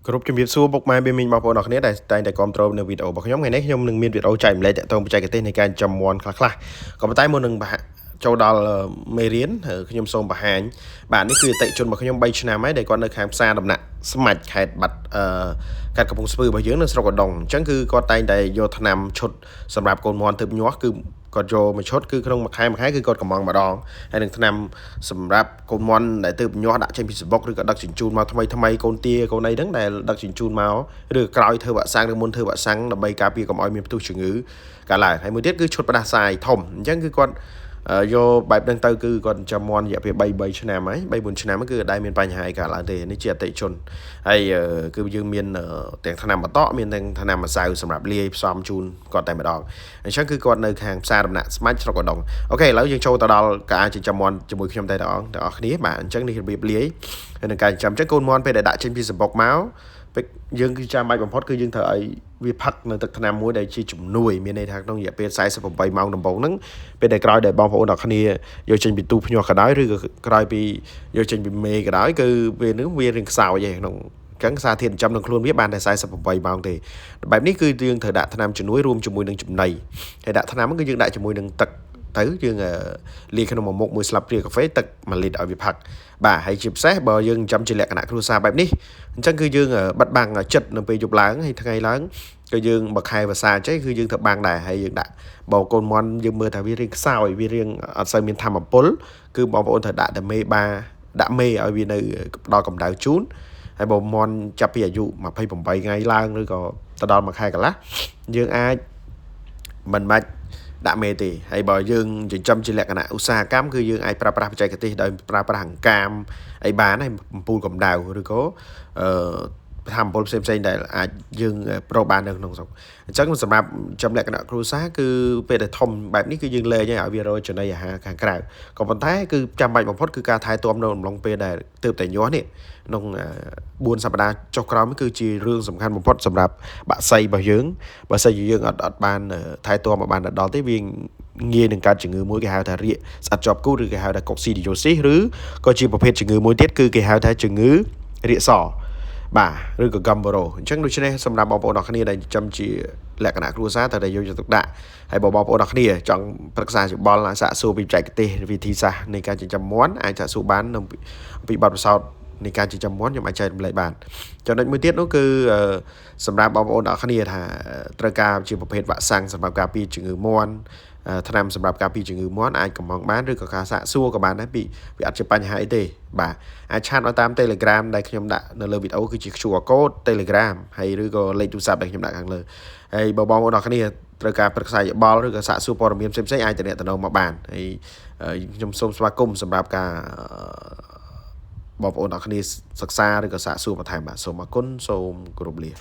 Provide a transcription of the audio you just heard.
គ្រប់ជំរាបសួរពុកម៉ែបេមីងបងប្អូនអរគ្នាដែលតែងតែគាំទ្រនៅវីដេអូរបស់ខ្ញុំថ្ងៃនេះខ្ញុំនឹងមានវីដេអូចែកម្លែកតាក់ទងបច្ចេកទេសនៃការចំមាន់ខ្លះៗក៏ប៉ុន្តែមុននឹងចូលដល់មេរៀនខ្ញុំសូមបង្ហាញបាទនេះគឺអតិជនរបស់ខ្ញុំ3ឆ្នាំហើយដែលគាត់នៅខាងផ្សារដំណាក់ស្មាច់ខេត្តបាត់ខេត្តកំពង់ស្ពឺរបស់យើងនៅស្រុកឧដុង្គអញ្ចឹងគឺគាត់តែងតែយកថ្នាំឈុតសម្រាប់កូនមាន់ទើបញាស់គឺគាត់យកមួយឈុតគឺក្នុងមួយខែគឺគាត់កំងម្ដងហើយនឹងថ្នាំសម្រាប់កូនមាន់ដែលទើបញាស់ដាក់ចេញពីសបុកឬក៏ដឹកជញ្ជូនមកថ្មីកូនទាកូនអីហ្នឹងដែលដឹកជញ្ជូនមកឬក្រោយធ្វើវ៉ាក់សាំងឬមុនធ្វើវ៉ាក់សាំងដើម្បីការពារកុំឲ្យមានផ្ទុះជំងឺកាលឡើងហើយមួយទៀតគឺឈុតផ្ដាសាយធំអញ្ចឹងគឺគាត់យកបែបហ្នឹងទៅគឺគាត់ចាំមាន់រយៈពេល3ឆ្នាំហើយ3 4ឆ្នាំគឺអត់ដែលមានបញ្ហាអីកើតឡើងទេនេះជាអតិជនហើយគឺយើងមានទាំងថ្នាំបតក់មានទាំងថ្នាំម្សៅសម្រាប់លាយផ្សំជូនគាត់តែម្ដងអញ្ចឹងគឺគាត់នៅខាងផ្សារដំណាក់ស្មាច់ស្រុកឧដុង្គអូខេឥឡូវយើងចូលទៅដល់ការចិញ្ចឹមមាន់ជាមួយខ្ញុំតែទាំងអស់គ្នាបាទអញ្ចឹងនេះរបៀបលាយហើយនឹងការចិញ្ចឹមអញ្ចឹងកូនមាន់ពេលដែលដាក់ចេញពីសំបុកមកយើងគឺចាំបាច់បំផុតគឺយើងត្រូវឲ្យវាផឹកនៅទឹកថ្នាំមួយដែលជាជំនួយមានន័យថាក្នុងរយៈពេល48ម៉ោងដំបូងហ្នឹងពេលដែលក្រោយដែលបងប្អូនអរគ្នាយកចេញពីទូភ្ញាស់ក៏ដោយឬក៏ក្រោយពីយកចេញពីមេក៏ដោយគឺពេលហ្នឹងវារៀងខ្សោយឯក្នុងអញ្ចឹងសារធាតុចិញ្ចឹមក្នុងខ្លួនវាបានតែ48ម៉ោងទេបែបនេះគឺយើងត្រូវដាក់ថ្នាំជំនួយរួមជាមួយនឹងចំណីហើយដាក់ថ្នាំគឺយើងដាក់ជាមួយនឹងទឹកទៅយើងលាយក្នុងមួយមុខមួយស្លាបព្រាកាហ្វេទឹក1លីត្រឲ្យវាផឹកបាទហើយជាពិសេសបើយើងចិញ្ចឹមជាលក្ខណៈគ្រួសារបែបនេះអញ្ចឹងគឺយើងបិទបាំងចិត្តនៅពេលយប់ឡើងហើយថ្ងៃឡើងគឺយើងបើខែវស្សាអញ្ចឹងគឺយើងត្រូវបាំងដែរហើយយើងដាក់បើកូនមាន់យើងមើលថាវារៀងខ្សោយវារៀងអត់សូវមានធម៌ពលគឺបងប្អូនត្រូវដាក់តែមេបាដាក់មេឲ្យវានៅដល់កម្ដៅជូនហើយបើមាន់ចាប់ពីអាយុ28ថ្ងៃឡើងឬក៏ទៅដល់1ខែកន្លះយើងអាចមិនបាច់ដាក់មេទេហើយបើយើងចិញ្ចឹមជាលក្ខណៈឧស្សាហកម្មគឺយើងអាចប្រើប្រាស់បច្ចេកទេសដោយប្រើប្រាស់អង្កាមអីបានហើយបំពូលកម្ដៅឬក៏ធម្មពលផ្សេងដែលអាចយើងប្រកបាននៅក្នុងស្រុកអញ្ចឹងសម្រាប់ចំលក្ខណៈគ្រួសារគឺពេលដែលធំបែបនេះគឺយើងលែងឲ្យវារកចំណីអាហារខាងក្រៅក៏ប៉ុន្តែគឺចាំបាច់បំផុតគឺការថែទាំនៅអំឡុងពេលដែលទើបតែញាស់នេះក្នុង4សប្តាហ៍ចុះក្រោយនេះគឺជារឿងសំខាន់បំផុតសម្រាប់បាក់សីរបស់យើងបើសិនជាយើងអត់បានថែទាំឲ្យបានដល់ទេវាងាយនឹងកើតជំងឺមួយគេហៅថារាគស្អិតជាប់គូឬគេហៅថា coccidiosis ឬក៏ជាប្រភេទជំងឺមួយទៀតគឺគេហៅថាជំងឺរាគសបាទឬក៏ Gambaro អញ្ចឹងដូច្នេះសម្រាប់បងប្អូនអរគ្នាដែលចិញ្ចឹមជាលក្ខណៈគ្រួសារត្រូវតែយកចិត្តទុកដាក់ហើយបងប្អូនអរគ្នាចង់ប្រឹក្សាយោបល់សាកសួរពីបច្ចេកទេសវិធីសាស្ត្រនៃការចិញ្ចឹមមាន់អាចសាកសួរបានពីបទពិសោធន៍នៃការចិញ្ចឹមមាន់ខ្ញុំអាចចែករំលែកបានចំណុចមួយទៀតនោះគឺសម្រាប់បងប្អូនអរគ្នាថាត្រូវការជាប្រភេទវ៉ាក់សាំងសម្រាប់ការពារជំងឺមាន់ថ្នាំសម្រាប់ការពារជំងឺមាន់អាចកំងបានឬក៏ការសាកសួរក៏បានដែរពីវាអត់ជាបញ្ហាអីទេបាទអាចឆាតឲ្យតាម Telegram ដែលខ្ញុំដាក់នៅលើវីដេអូគឺជា QR code Telegram ហើយឬក៏លេខទូរស័ព្ទដែលខ្ញុំដាក់ខាងលើហើយបើបងប្អូនអរគ្នាត្រូវការប្រឹក្សាយោបល់ឬក៏សាកសួរព័ត៌មានផ្សេងៗអាចទំនាក់ទំនងមកបានហើយខ្ញុំសូមស្វាគមន៍សម្រាប់ការបងប្អូនអរគ្នាសិក្សាឬក៏សាកសួរបន្ថែមបាទសូមអរគុណសូមគោរពលា